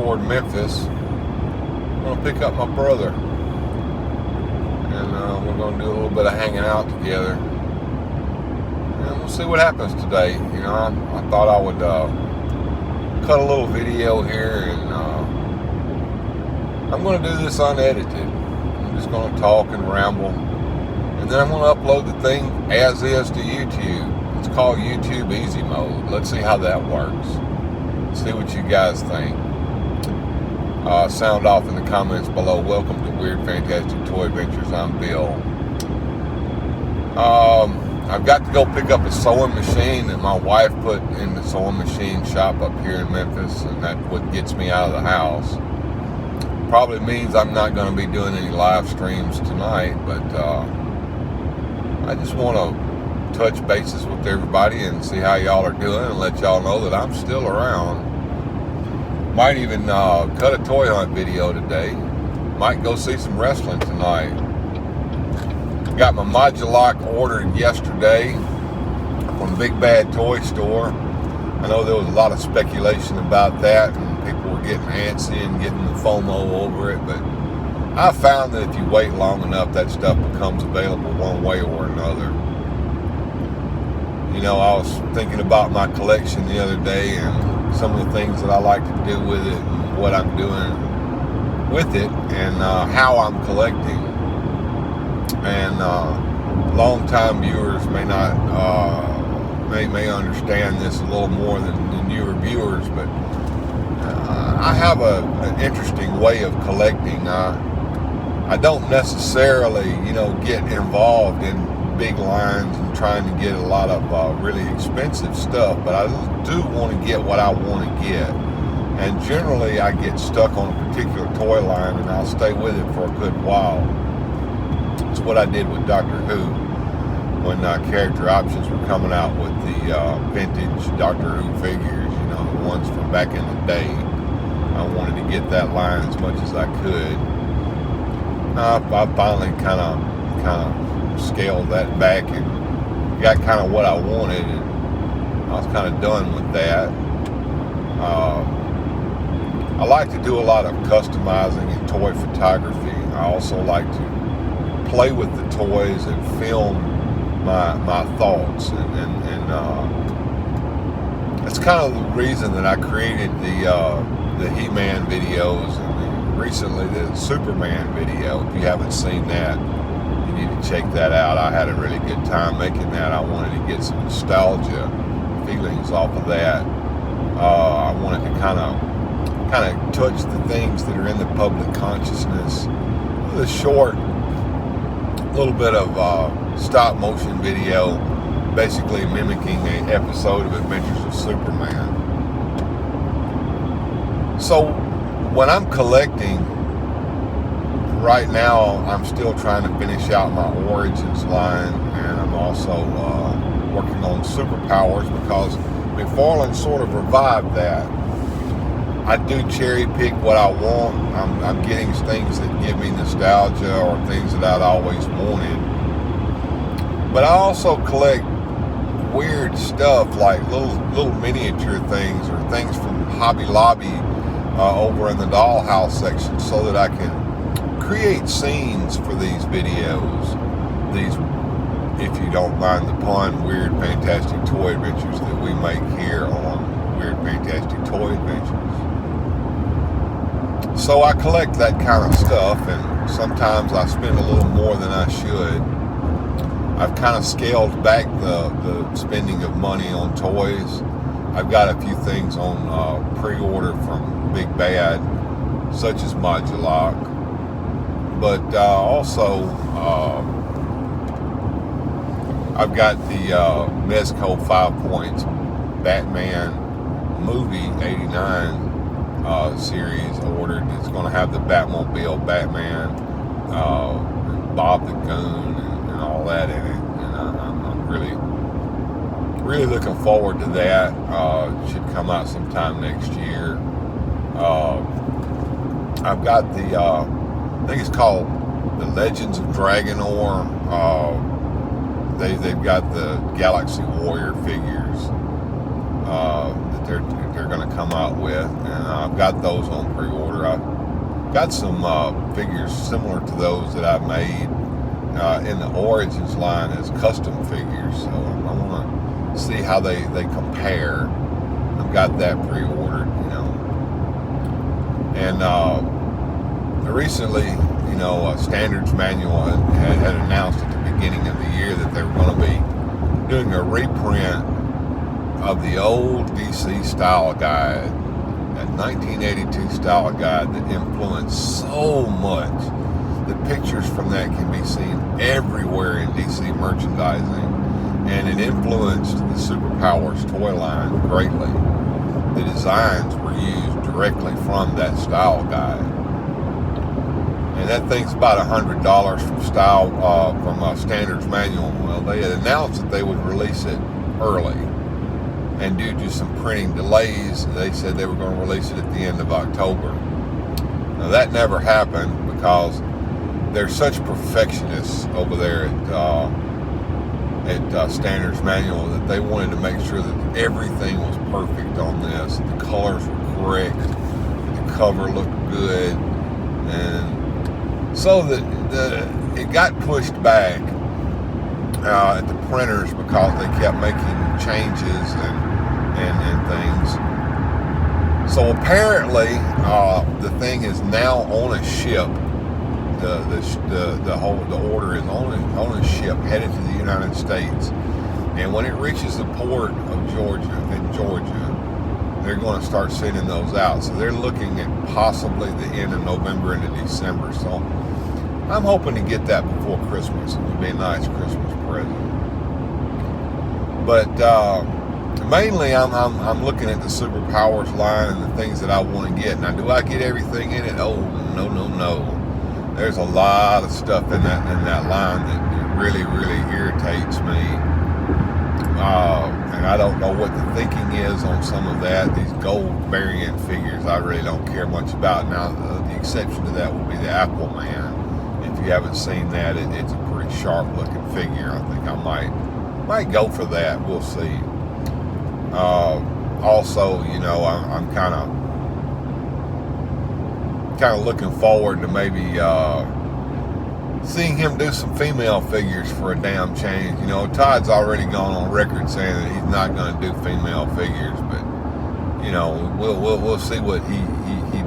toward Memphis. I'm going to pick up my brother. And we're going to do a little bit of hanging out together. And we'll see what happens today. You know, I thought I would cut a little video here, and I'm going to do this unedited. I'm just going to talk and ramble. And then I'm going to upload the thing as is to YouTube. It's called YouTube Easy Mode. Let's see how that works. See what you guys think. Sound off in the comments below. Welcome to Weird Fantastic Toy Adventures. I'm Bill. I've got to go pick up a sewing machine that my wife put in the sewing machine shop up here in Memphis, and that's what gets me out of the house. Probably means I'm not going to be doing any live streams tonight, but I just want to touch bases with everybody and see how y'all are doing and let y'all know that I'm still around. Might even cut a toy hunt video today. Might go see some wrestling tonight. Got my Modulock ordered yesterday from Big Bad Toy Store. I know there was a lot of speculation about that, and people were getting antsy and getting the FOMO over it, but I found that if you wait long enough, that stuff becomes available one way or another. You know, I was thinking about my collection the other day and some of the things that I like to do with it and what I'm doing with it and how I'm collecting. And long-time viewers may not may understand this a little more than the newer viewers, but I have an interesting way of collecting. I don't necessarily, you know, get involved in big lines and trying to get a lot of really expensive stuff, but I do want to get what I want to get. And generally I get stuck on a particular toy line and I'll stay with it for a good while. It's what I did with Doctor Who when Character Options were coming out with the vintage Doctor Who figures, you know, the ones from back in the day. I wanted to get that line as much as I could. I finally kind of scaled that back and got kind of what I wanted, and I was kind of done with that. I like to do a lot of customizing and toy photography. I also like to play with the toys and film my thoughts, and that's kind of the reason that I created the He-Man videos and recently the Superman video. If you haven't seen that, you need to check that out. I had a really good time making that. I wanted to get some nostalgia feelings off of that. I wanted to kind of touch the things that are in the public consciousness with a short little bit of stop motion video, basically mimicking an episode of Adventures of Superman. So when I'm collecting, right now I'm still trying to finish out my Origins line, and I'm also working on Superpowers because McFarlane sort of revived that. I do cherry pick what I want. I'm getting things that give me nostalgia or things that I'd always wanted. But I also collect weird stuff like little miniature things or things from Hobby Lobby over in the dollhouse section, so that I can create scenes for these videos. These, if you don't mind the pun, Weird Fantastic Toy Adventures that we make here on Weird Fantastic Toy Adventures. So I collect that kind of stuff, and sometimes I spend a little more than I should. I've kind of scaled back the spending of money on toys. I've got a few things on pre-order from Big Bad, such as Modulock, but also I've got the Mezco 5 Points Batman movie 89 series ordered. It's going to have the Batmobile, Batman, Bob the Goon, and all that in it. And I'm really looking forward to that. It should come out sometime next year. I've got the, I think it's called The Legends of Dragonor. They've got the Galaxy Warrior figures. The that they're going to come out with, and I've got those on pre-order. I've got some figures similar to those that I made in the Origins line as custom figures, so I want to see how they compare. I've got that pre-ordered, and recently, Standards Manual had announced at the beginning of the year that they were going to be doing a reprint of the old DC style guide, that 1982 style guide that influenced so much. The pictures from that can be seen everywhere in DC merchandising, and it influenced the Superpowers toy line greatly. The designs were used directly from that style guide. And that thing's about $100 from Standards Manual. Well, they had announced that they would release it early, and due to some printing delays, they said they were going to release it at the end of October. Now that never happened because they're such perfectionists over there at Standards Manual that they wanted to make sure that everything was perfect on this. The colors were correct, the cover looked good, and so that it got pushed back at the printers because they kept making changes and things. So apparently, the thing is now on a ship. The order is on a ship headed to the United States, and when it reaches the port of Georgia, they're going to start sending those out. So they're looking at possibly the end of November into December. So I'm hoping to get that before Christmas. It would be a nice Christmas present. But mainly, I'm looking at the Superpowers line and the things that I want to get. Now, do I get everything in it? Oh, no. There's a lot of stuff in that line that really, really irritates me. And I don't know what the thinking is on some of that. These gold variant figures I really don't care much about. Now, the exception to that would be the Aquaman. If you haven't seen that, it's a pretty sharp looking figure. I think I might go for that. We'll see. Also, I'm kind of looking forward to maybe seeing him do some female figures for a damn change. Todd's already gone on record saying that he's not going to do female figures, but we'll see what he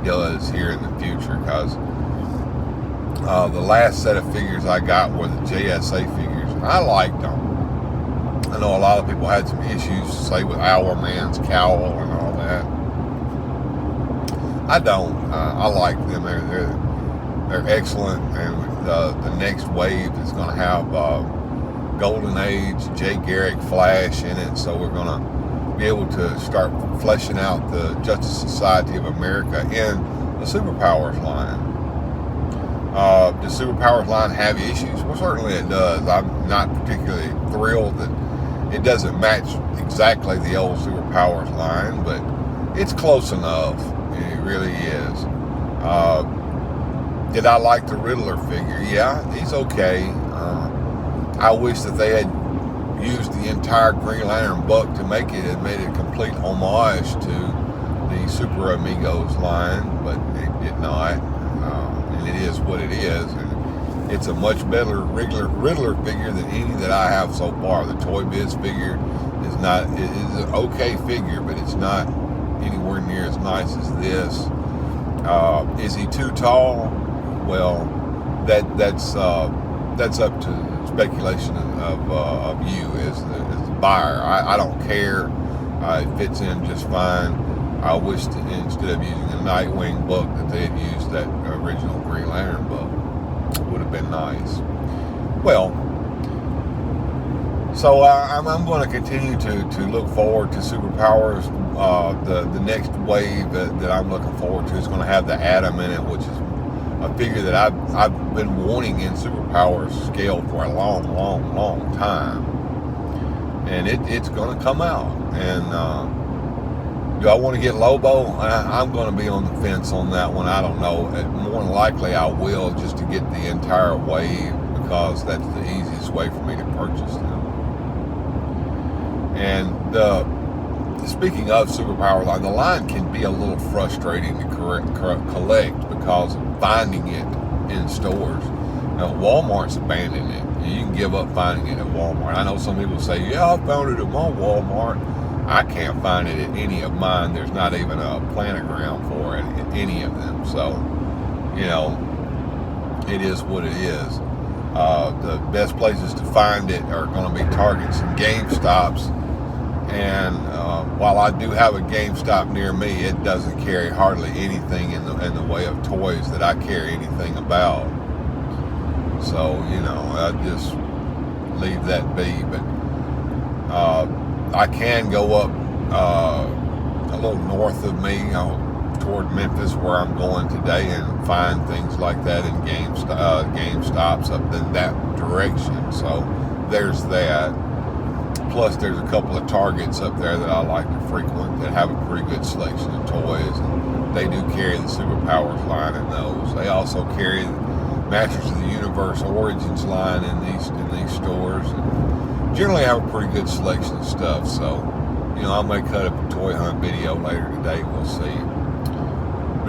does here in the future, because the last set of figures I got were the JSA figures. I liked them. I know a lot of people had some issues, say, with Hourman's cowl and all that. I don't. I like them. They're excellent, and the next wave is going to have Golden Age, Jay Garrick Flash in it, so we're going to be able to start fleshing out the Justice Society of America in the Superpowers line. Does Superpowers line have issues? Well, certainly it does. I'm not particularly thrilled that it doesn't match exactly the old Superpowers line, but it's close enough. It really is. Did I like the Riddler figure? Yeah, he's okay. I wish that they had used the entire Green Lantern buck to make it and made it a complete homage to the Super Amigos line, but they did not. And it is what it is. And it's a much better Riddler figure than any that I have so far. The Toy Biz figure is an okay figure, but it's not anywhere near as nice as this. Is he too tall? Well, that's up to speculation of you as the buyer. I don't care. It fits in just fine. I wish that instead of using a Nightwing book that they had used that original Green Lantern book. It would have been nice. Well, so I'm going to continue to look forward to Superpowers. The next wave that I'm looking forward to is going to have the Atom in it, which is a figure that I've been wanting in Superpowers scale for a long time, and it's going to come out. And do I want to get Lobo? I'm going to be on the fence on that one. I don't know. More than likely I will, just to get the entire wave, because that's the easiest way for me to purchase them. And speaking of Superpower line, the line can be a little frustrating to collect because of finding it in stores. Now, Walmart's abandoning it. You can give up finding it at Walmart. I know some people say, yeah, I found it at my Walmart. I can't find it at any of mine. There's not even a planogram for it at any of them. So, you know, it is what it is. The best places to find it are going to be Targets and GameStops. And while I do have a GameStop near me, it doesn't carry hardly anything in the way of toys that I care anything about. So, you know, I just leave that be. But I can go up a little north of me, toward Memphis, where I'm going today, and find things like that in GameStops up in that direction. So there's that. Plus, there's a couple of Targets up there that I like to frequent that have a pretty good selection of toys, and they do carry the Superpowers line in those. They also carry the Masters of the Universe Origins line in these stores, and generally have a pretty good selection of stuff. So, you know, I may cut up a toy hunt video later today. We'll see.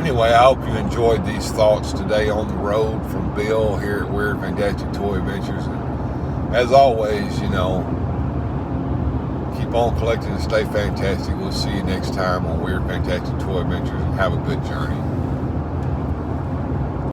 Anyway, I hope you enjoyed these thoughts today on the road from Bill here at Weird Fantastic Toy Adventures. And as always, you know, keep on collecting and stay fantastic. We'll see you next time on Weird Fantastic Toy Adventures, and have a good journey.